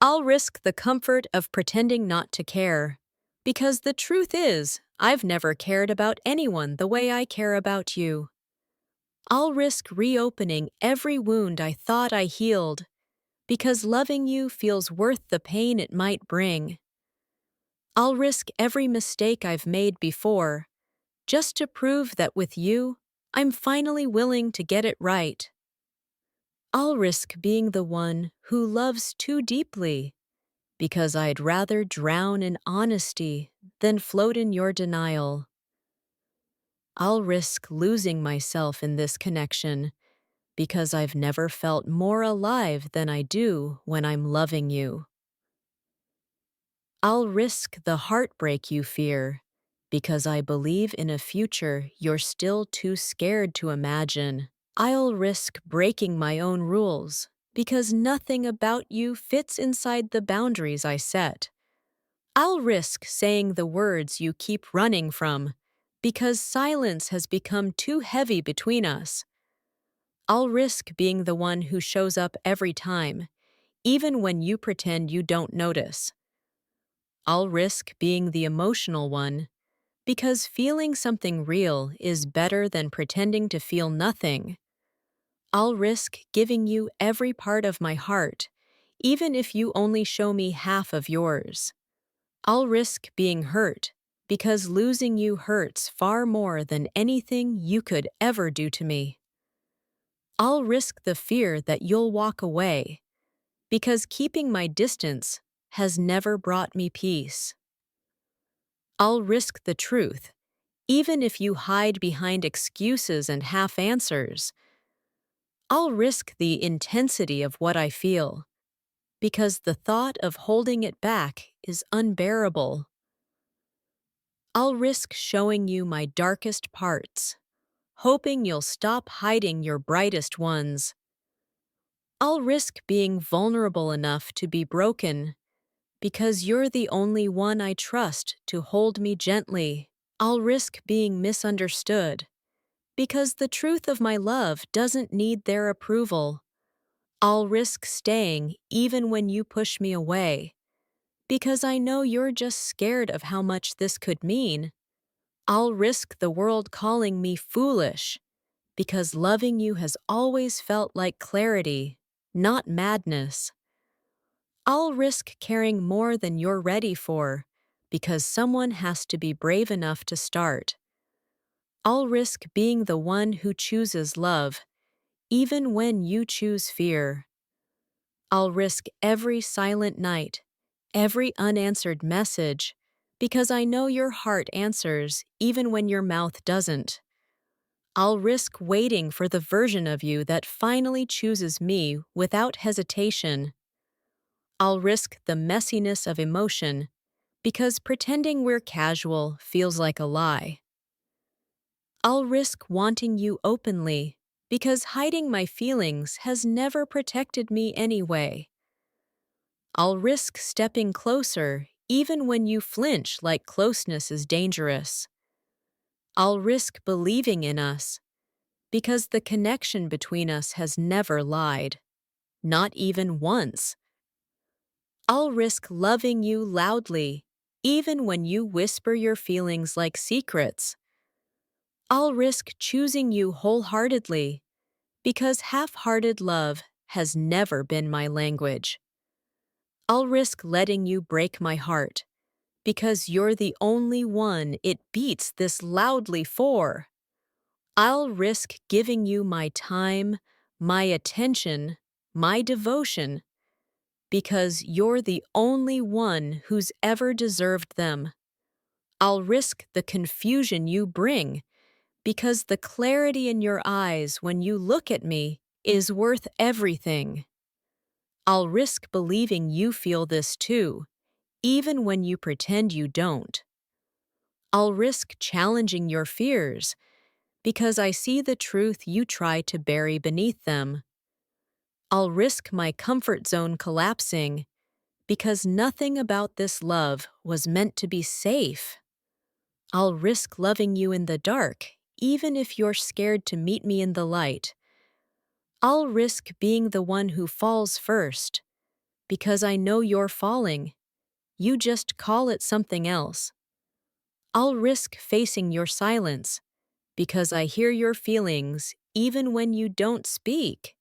I'll risk the comfort of pretending not to care. Because the truth is, I've never cared about anyone the way I care about you. I'll risk reopening every wound I thought I healed, because loving you feels worth the pain it might bring. I'll risk every mistake I've made before, just to prove that with you, I'm finally willing to get it right. I'll risk being the one who loves too deeply, because I'd rather drown in honesty than float in your denial. I'll risk losing myself in this connection, because I've never felt more alive than I do when I'm loving you. I'll risk the heartbreak you fear, because I believe in a future you're still too scared to imagine. I'll risk breaking my own rules, because nothing about you fits inside the boundaries I set. I'll risk saying the words you keep running from, because silence has become too heavy between us. I'll risk being the one who shows up every time, even when you pretend you don't notice. I'll risk being the emotional one, because feeling something real is better than pretending to feel nothing. I'll risk giving you every part of my heart, even if you only show me half of yours. I'll risk being hurt, because losing you hurts far more than anything you could ever do to me. I'll risk the fear that you'll walk away, because keeping my distance has never brought me peace. I'll risk the truth, even if you hide behind excuses and half answers. I'll risk the intensity of what I feel, because the thought of holding it back is unbearable. I'll risk showing you my darkest parts, hoping you'll stop hiding your brightest ones. I'll risk being vulnerable enough to be broken, because you're the only one I trust to hold me gently. I'll risk being misunderstood, because the truth of my love doesn't need their approval. I'll risk staying even when you push me away, because I know you're just scared of how much this could mean. I'll risk the world calling me foolish, because loving you has always felt like clarity, not madness. I'll risk caring more than you're ready for, because someone has to be brave enough to start. I'll risk being the one who chooses love, even when you choose fear. I'll risk every silent night, every unanswered message, because I know your heart answers even when your mouth doesn't. I'll risk waiting for the version of you that finally chooses me without hesitation. I'll risk the messiness of emotion, because pretending we're casual feels like a lie. I'll risk wanting you openly, because hiding my feelings has never protected me anyway. I'll risk stepping closer even when you flinch like closeness is dangerous. I'll risk believing in us, because the connection between us has never lied, not even once. I'll risk loving you loudly, even when you whisper your feelings like secrets. I'll risk choosing you wholeheartedly, because half-hearted love has never been my language. I'll risk letting you break my heart, because you're the only one it beats this loudly for. I'll risk giving you my time, my attention, my devotion, because you're the only one who's ever deserved them. I'll risk the confusion you bring, because the clarity in your eyes when you look at me is worth everything. I'll risk believing you feel this too, even when you pretend you don't. I'll risk challenging your fears, because I see the truth you try to bury beneath them. I'll risk my comfort zone collapsing, because nothing about this love was meant to be safe. I'll risk loving you in the dark, even if you're scared to meet me in the light. I'll risk being the one who falls first, because I know you're falling. You just call it something else. I'll risk facing your silence because I hear your feelings even when you don't speak.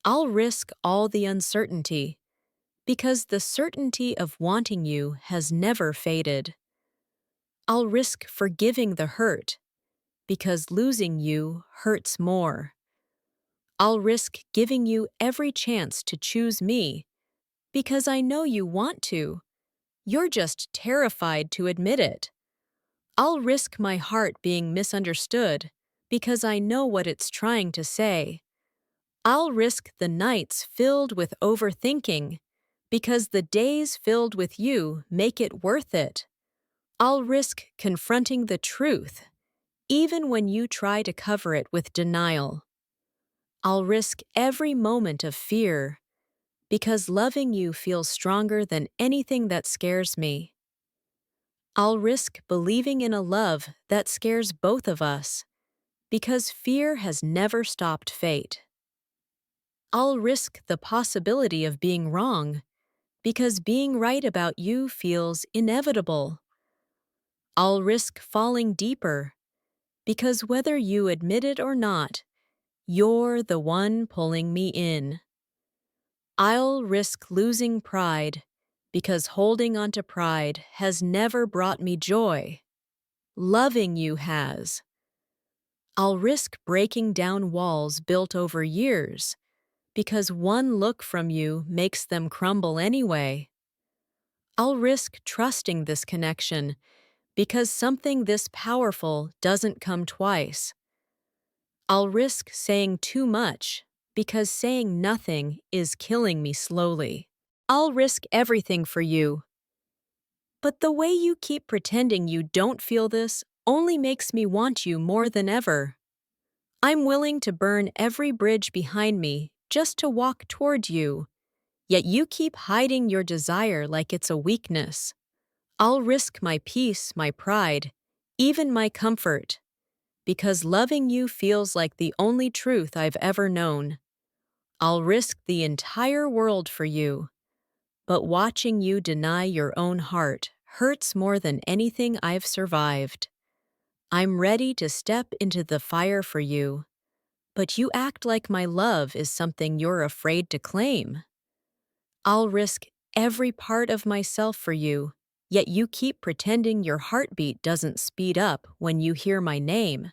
I'll risk all the uncertainty because the certainty of wanting you has never faded. I'll risk forgiving the hurt because losing you hurts more. I'll risk giving you every chance to choose me because I know you want to. You're just terrified to admit it. I'll risk my heart being misunderstood because I know what it's trying to say. I'll risk the nights filled with overthinking because the days filled with you make it worth it. I'll risk confronting the truth even when you try to cover it with denial. I'll risk every moment of fear because loving you feels stronger than anything that scares me. I'll risk believing in a love that scares both of us because fear has never stopped fate. I'll risk the possibility of being wrong because being right about you feels inevitable. I'll risk falling deeper because whether you admit it or not, you're the one pulling me in. I'll risk losing pride because holding onto pride has never brought me joy. Loving you has. I'll risk breaking down walls built over years because one look from you makes them crumble anyway. I'll risk trusting this connection because something this powerful doesn't come twice. I'll risk saying too much because saying nothing is killing me slowly. I'll risk everything for you. But the way you keep pretending you don't feel this only makes me want you more than ever. I'm willing to burn every bridge behind me just to walk toward you, yet you keep hiding your desire like it's a weakness. I'll risk my peace, my pride, even my comfort, because loving you feels like the only truth I've ever known. I'll risk the entire world for you, but watching you deny your own heart hurts more than anything I've survived. I'm ready to step into the fire for you, but you act like my love is something you're afraid to claim. I'll risk every part of myself for you, yet you keep pretending your heartbeat doesn't speed up when you hear my name.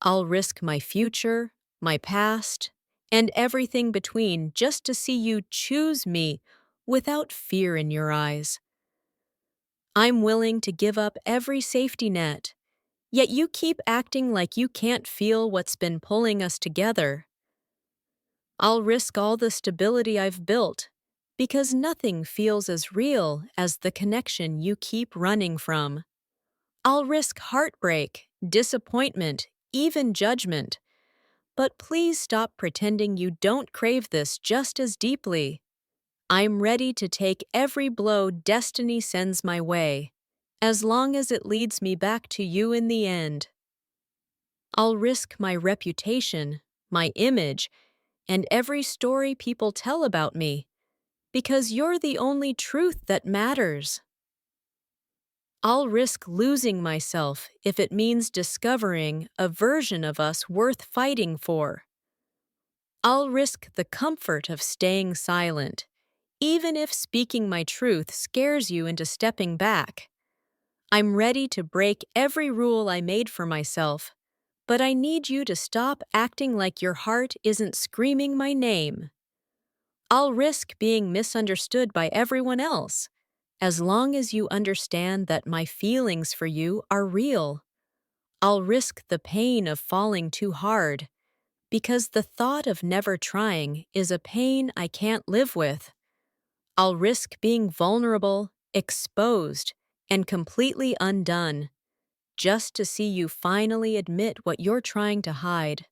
I'll risk my future, my past, and everything between just to see you choose me without fear in your eyes. I'm willing to give up every safety net, yet you keep acting like you can't feel what's been pulling us together. I'll risk all the stability I've built, because nothing feels as real as the connection you keep running from. I'll risk heartbreak, disappointment, even judgment. But please stop pretending you don't crave this just as deeply. I'm ready to take every blow destiny sends my way, as long as it leads me back to you in the end. I'll risk my reputation, my image, and every story people tell about me, because you're the only truth that matters. I'll risk losing myself if it means discovering a version of us worth fighting for. I'll risk the comfort of staying silent, even if speaking my truth scares you into stepping back. I'm ready to break every rule I made for myself, but I need you to stop acting like your heart isn't screaming my name. I'll risk being misunderstood by everyone else, as long as you understand that my feelings for you are real. I'll risk the pain of falling too hard, because the thought of never trying is a pain I can't live with. I'll risk being vulnerable, exposed, and completely undone, just to see you finally admit what you're trying to hide.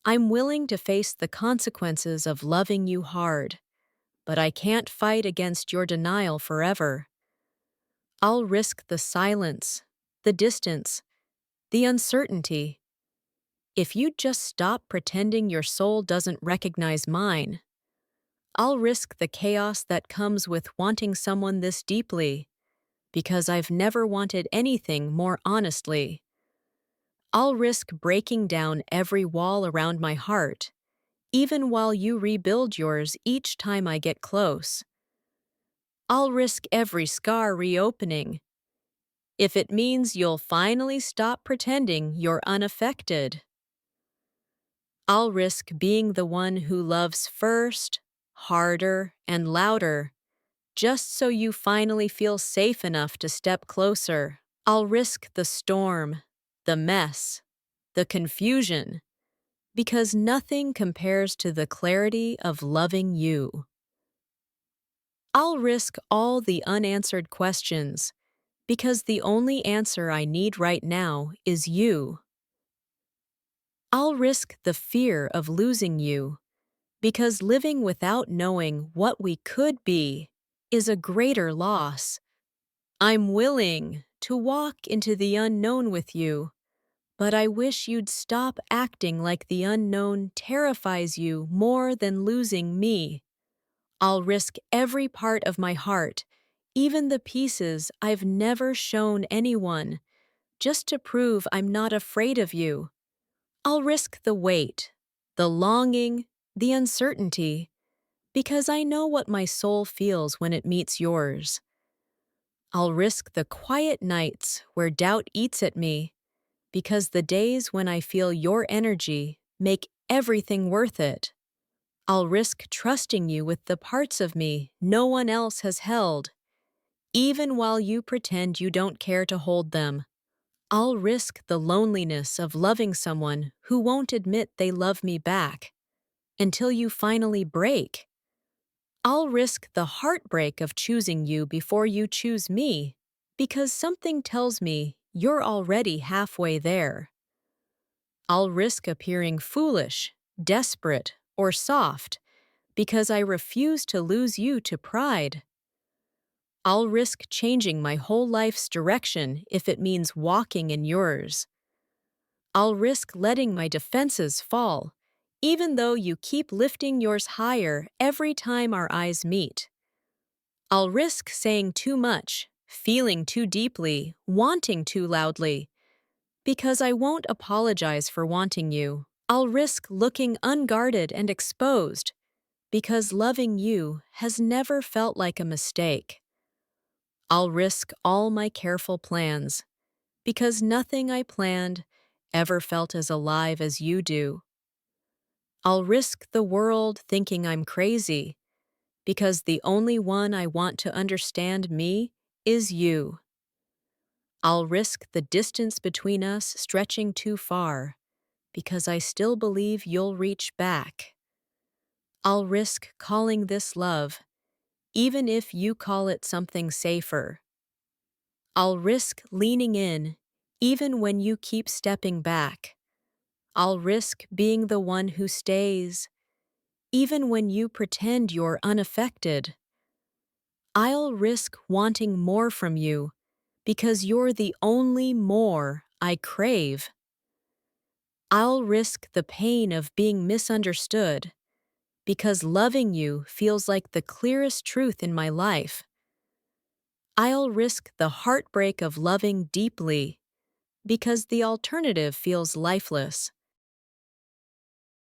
I'm willing to face the consequences of loving you hard, but I can't fight against your denial forever. I'll risk the silence, the distance, the uncertainty. If you just stop pretending your soul doesn't recognize mine, I'll risk the chaos that comes with wanting someone this deeply, because I've never wanted anything more honestly. I'll risk breaking down every wall around my heart, even while you rebuild yours each time I get close. I'll risk every scar reopening, if it means you'll finally stop pretending you're unaffected. I'll risk being the one who loves first, harder, and louder, just so you finally feel safe enough to step closer. I'll risk the storm, the mess, the confusion, because nothing compares to the clarity of loving you. I'll risk all the unanswered questions, because the only answer I need right now is you. I'll risk the fear of losing you, because living without knowing what we could be is a greater loss. I'm willing to walk into the unknown with you, but I wish you'd stop acting like the unknown terrifies you more than losing me. I'll risk every part of my heart, even the pieces I've never shown anyone, just to prove I'm not afraid of you. I'll risk the wait, the longing, the uncertainty, because I know what my soul feels when it meets yours. I'll risk the quiet nights where doubt eats at me, because the days when I feel your energy make everything worth it. I'll risk trusting you with the parts of me no one else has held, even while you pretend you don't care to hold them. I'll risk the loneliness of loving someone who won't admit they love me back, until you finally break. I'll risk the heartbreak of choosing you before you choose me, because something tells me you're already halfway there. I'll risk appearing foolish, desperate, or soft, because I refuse to lose you to pride. I'll risk changing my whole life's direction if it means walking in yours. I'll risk letting my defenses fall, even though you keep lifting yours higher every time our eyes meet. I'll risk saying too much, feeling too deeply, wanting too loudly, because I won't apologize for wanting you. I'll risk looking unguarded and exposed, because loving you has never felt like a mistake. I'll risk all my careful plans, because nothing I planned ever felt as alive as you do. I'll risk the world thinking I'm crazy, because the only one I want to understand me is you. I'll risk the distance between us stretching too far, because I still believe you'll reach back. I'll risk calling this love, even if you call it something safer. I'll risk leaning in, even when you keep stepping back. I'll risk being the one who stays, even when you pretend you're unaffected. I'll risk wanting more from you, because you're the only more I crave. I'll risk the pain of being misunderstood, because loving you feels like the clearest truth in my life. I'll risk the heartbreak of loving deeply, because the alternative feels lifeless.